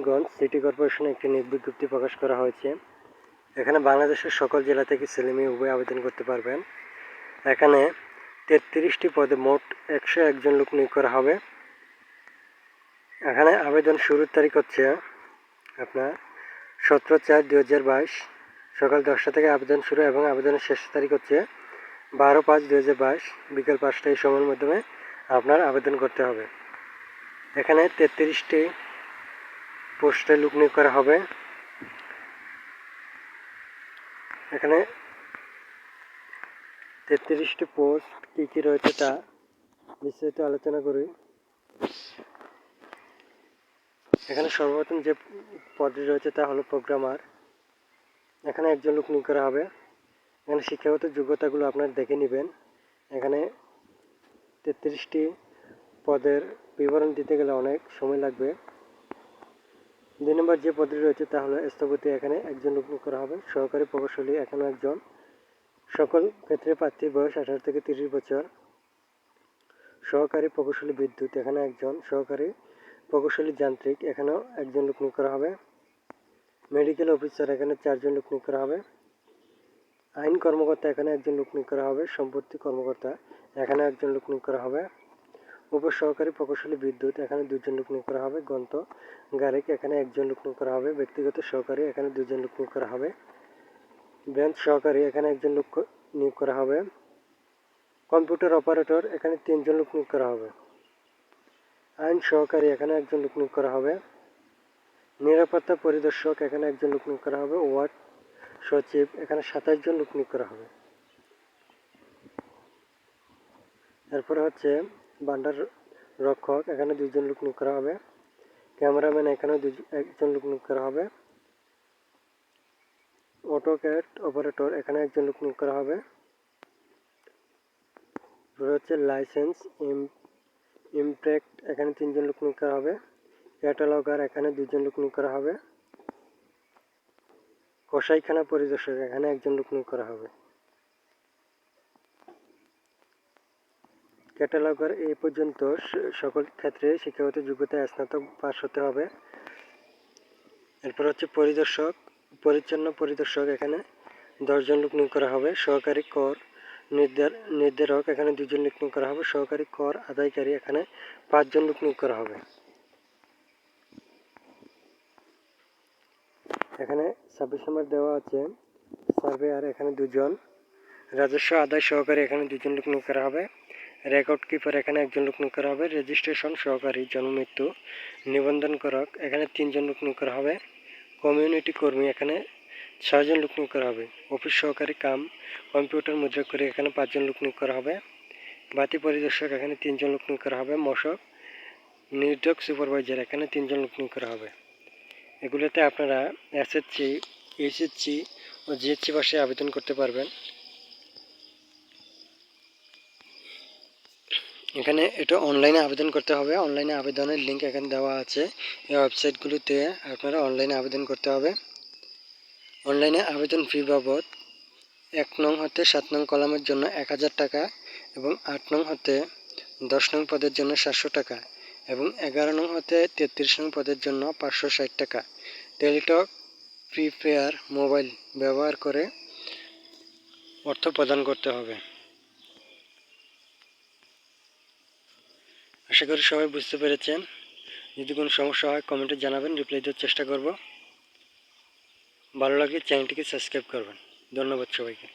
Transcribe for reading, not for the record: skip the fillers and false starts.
Narayanganj city কর্পোরেশনে একটি নিয়োগ বিজ্ঞপ্তি প্রকাশ করা হয়েছে। এখানে বাংলাদেশের সকল জেলা থেকে ছেলেমেয়ে উভয় আবেদন করতে পারবেন। এখানে 33টি পদে মোট 101 জন লোক নিয়োগ করা হবে। এখানে আবেদন শুরুর তারিখ হচ্ছে আপনার 17/4/2022 সকাল 10টা থেকে আবেদন শুরু এবং আবেদনের শেষ তারিখ হচ্ছে 12/5/2022 বিকেল 5টা। এই সময়ের মাধ্যমে আপনার আবেদন করতে হবে। এখানে 33টি পোস্টে লোক নিয়োগ করা হবে। এখানে 33টি পোস্ট কী কী রয়েছে তা বিস্তারিত আলোচনা করি। এখানে সর্বপ্রথম যে পদটি রয়েছে তা হলো প্রোগ্রামার। এখানে একজন লোক নিয়োগ করা হবে। এখানে শিক্ষাগত যোগ্যতাগুলো আপনারা দেখে নেবেন। এখানে 33টি পদের বিবরণ দিতে গেলে অনেক সময় লাগবে। 2 নম্বর যে পদটি রয়েছে তা হলো স্থপতি। এখানে একজন লোক নিয়োগ করা হবে। সহকারী প্রকৌশলী এখানেও একজন। সকল ক্ষেত্রে প্রার্থীর বয়স 18 থেকে 30 বছর। সহকারী প্রকৌশলী বিদ্যুৎ এখানে একজন। সহকারী প্রকৌশলী যান্ত্রিক এখানেও একজন লোক নিয়োগ করা হবে। মেডিকেল অফিসার এখানে 4 জন লোক নিয়োগ করা হবে। আইন কর্মকর্তা এখানে একজন লোক নিয়োগ করা হবে। সম্পত্তি কর্মকর্তা এখানে একজন লোক নিয়োগ করা হবে। উপসহকারী প্রকৌশলী বিদ্যুৎ এখানে 2 জন লোক নিয়োগ করা হবে। গ্রন্থাগারিক এখানে একজন লোক নিয়োগ করা হবে। ব্যক্তিগত সহকারী এখানে 2 জন লোক নিয়োগ করা হবে। ব্রাঞ্চ সহকারী এখানে একজন লোক নিয়োগ করা হবে। কম্পিউটার অপারেটর এখানে 3 জন লোক নিয়োগ করা হবে। আইন সহকারী এখানে একজন লোক নিয়োগ করা হবে। নিরাপত্তা পরিদর্শক এখানে একজন লোক নিয়োগ করা হবে। ওয়ার্ড সচিব এখানে 27 জন লোক নিয়োগ করা হবে। এরপরে হচ্ছে ভান্ডার রক্ষক এখানে 2 জন লোক নিয়োগ করা হবে। ক্যামেরাম্যান এখানে একজন লোক নিয়োগ করা হবে। অটোক্যাড অপারেটর এখানে একজন লোক নিয়োগ করা হবে। এরপরে হচ্ছে লাইসেন্স ইমপ্যাক্ট এখানে 3 জন লোক নিয়োগ করা হবে। ক্যাটালগার এখানে 2 জন লোক নিয়োগ করা হবে। কসাইখানা পরিদর্শক এখানে একজন লোক নিয়োগ করা হবে। ক্যাটালগার এই পর্যন্ত সকল ক্ষেত্রে শিক্ষাগত যোগ্যতায় স্নাতক পাস হতে হবে। এরপর হচ্ছে পরিচ্ছন্ন পরিদর্শক এখানে 10 জন লোক নিয়োগ করা হবে। সহকারী কর নির্ধারক এখানে 2 জন লোক নিয়োগ করা হবে। সহকারী কর আদায়কারী এখানে 5 জন লোক নিয়োগ করা হবে। এখানে 26 নম্বর দেওয়া আছে সার্ভেয়ার এখানে 2 জন। রাজস্ব আদায় সহকারী এখানে 2 জন লোক নিয়োগ করা হবে। রেকর্ড কিপার এখানে একজন লোক নিয়োগ করা হবে। রেজিস্ট্রেশন সহকারী জন্ম মৃত্যু নিবন্ধন করক এখানে 3 জন লোক নিয়োগ করা হবে। কমিউনিটি কর্মী এখানে 6 জন লোক নিয়োগ করা হবে। অফিস সহকারী কাম কম্পিউটার মুদ্রাক্ষরী এখানে 5 জন লোক নিয়োগ করা হবে। বাতি পরিদর্শক এখানে 3 জন লোক নিয়োগ করা হবে। মশক নির্যোগ সুপারভাইজার এখানে 3 জন লোক নিয়োগ করা হবে। এগুলোতে আপনারা এসএসসি, এইচএসসি ও জিএসসি পাশে আবেদন করতে পারবেন। এখানে এটা অনলাইনে আবেদন করতে হবে। অনলাইনে আবেদনের লিঙ্ক এখানে দেওয়া আছে। এই ওয়েবসাইটগুলোতে আপনারা অনলাইনে আবেদন করতে হবে। অনলাইনে আবেদন ফি বাবদ 1 নং হতে 7 নং কলামের জন্য 1000 টাকা এবং 8 নং হতে 10 নং পদের জন্য 700 টাকা এবং 11 নং হতে 33 নং পদের জন্য 560 টাকা টেলিটক প্রিপেয়ার মোবাইল ব্যবহার করে অর্থ প্রদান করতে হবে। আশা করি সবাই বুঝতে পেরেছেন। যদি কোনো সমস্যা হয় কমেন্টে জানাবেন, রিপ্লাই দেওয়ার চেষ্টা করব। ভালো লাগলে চ্যানেলটিকে সাবস্ক্রাইব করবেন। ধন্যবাদ সবাইকে।